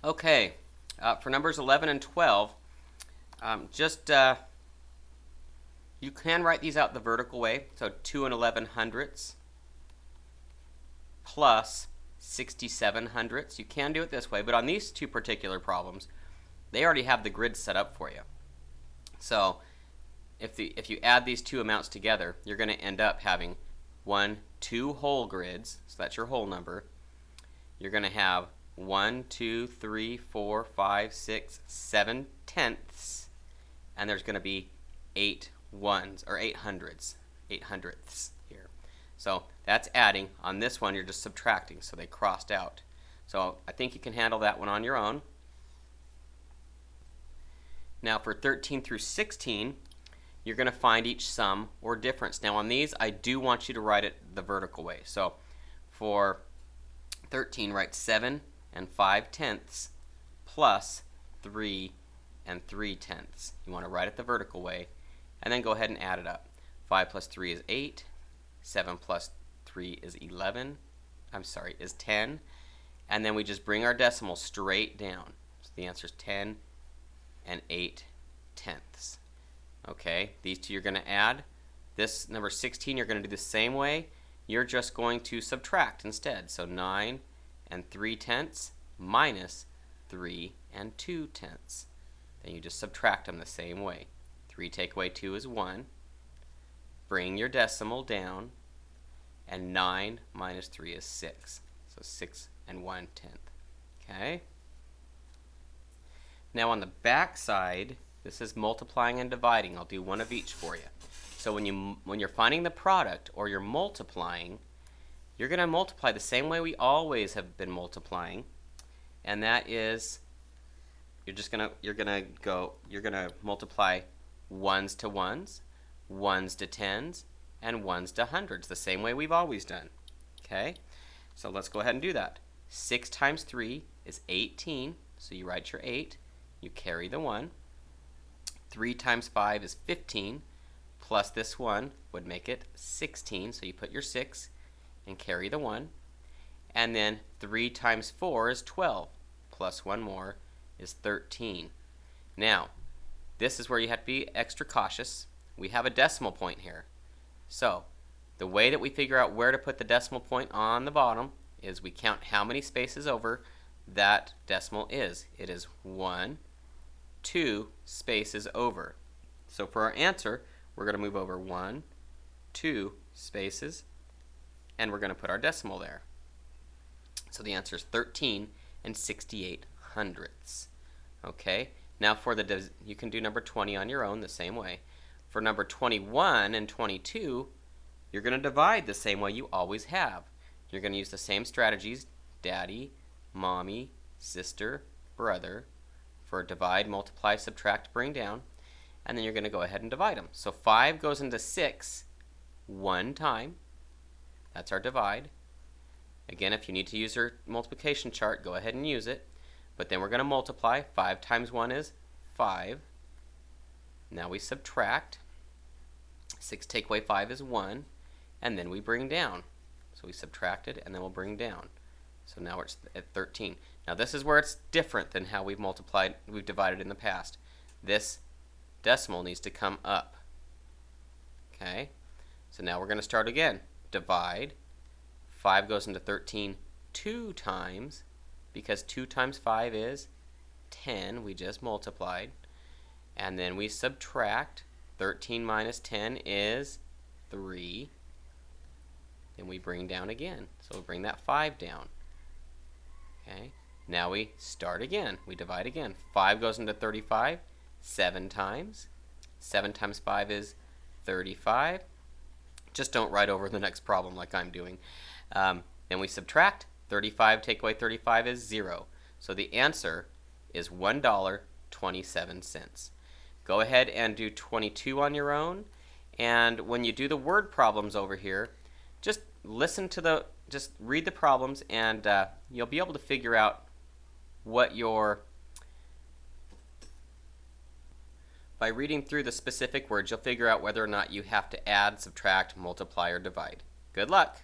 Okay, for numbers 11 and 12, you can write these out the vertical way. So 2 and 11 hundredths plus 67 hundredths. You can do it this way, but on these two particular problems, they already have the grid set up for you. So if you add these two amounts together, you're going to end up having two whole grids, so that's your whole number. You're going to have 1, 2, 3, 4, 5, 6, 7 tenths, and there's going to be 8 ones, or 8 hundredths, 8 hundredths here. So that's adding. On this one, you're just subtracting, so they crossed out. So I think you can handle that one on your own. Now for 13 through 16, you're going to find each sum or difference. Now on these, I do want you to write it the vertical way. So for 13, write 7 and 5 tenths plus 3 and 3 tenths. You want to write it the vertical way, and then go ahead and add it up. 5 plus 3 is 8. 7 plus 3 is 10. And then we just bring our decimal straight down. So the answer is 10 and 8 tenths. Okay, these two you're going to add. This number 16 you're going to do the same way. You're just going to subtract instead. So 9 and 3 tenths minus 3 and 2 tenths. Then you just subtract them the same way. 3 take away 2 is 1. Bring your decimal down, and 9 minus 3 is 6. So 6 and 1 tenth. Okay? Now on the back side, this is multiplying and dividing. I'll do one of each for you. So when you're finding the product or you're multiplying, you're going to multiply the same way we always have been multiplying, and that is you're gonna multiply ones to ones, ones to tens, and ones to hundreds, the same way we've always done. Okay? So let's go ahead and do that. 6 times 3 is 18, so you write your 8, you carry the 1. 3 times 5 is 15, plus this 1 would make it 16, so you put your 6 and carry the 1. And then 3 times 4 is 12, plus 1 more is 13. Now, this is where you have to be extra cautious. We have a decimal point here. So, the way that we figure out where to put the decimal point on the bottom is we count how many spaces over that decimal is. It is 1, 2 spaces over. So for our answer, we're going to move over 1, 2 spaces, and we're going to put our decimal there. So the answer is 13 and 68 hundredths. Okay, now for you can do number 20 on your own the same way. For number 21 and 22, you're going to divide the same way you always have. You're going to use the same strategies, daddy, mommy, sister, brother, for divide, multiply, subtract, bring down, and then you're going to go ahead and divide them. So 5 goes into 6 one time. That's our divide. Again, if you need to use your multiplication chart, go ahead and use it. But then we're going to multiply. 5 times 1 is 5. Now we subtract. 6 take away 5 is 1. And then we bring down. So we subtracted, and then we'll bring down. So now it's at 13. Now this is where it's different than how we've divided in the past. This decimal needs to come up. Okay? So now we're going to start again. Divide. 5 goes into 13 2 times, because 2 times 5 is 10. We just multiplied. And then we subtract. 13 minus 10 is 3. Then we bring down again. So we'll bring that 5 down. Okay. Now we start again. We divide again. 5 goes into 35 7 times. 7 times 5 is 35. Just don't write over the next problem like I'm doing. Then we subtract. 35 take away 35 is 0. So the answer is $1.27. Go ahead and do 22 on your own. And when you do the word problems over here, just read the problems, and you'll be able to figure out what by reading through the specific words, you'll figure out whether or not you have to add, subtract, multiply, or divide. Good luck!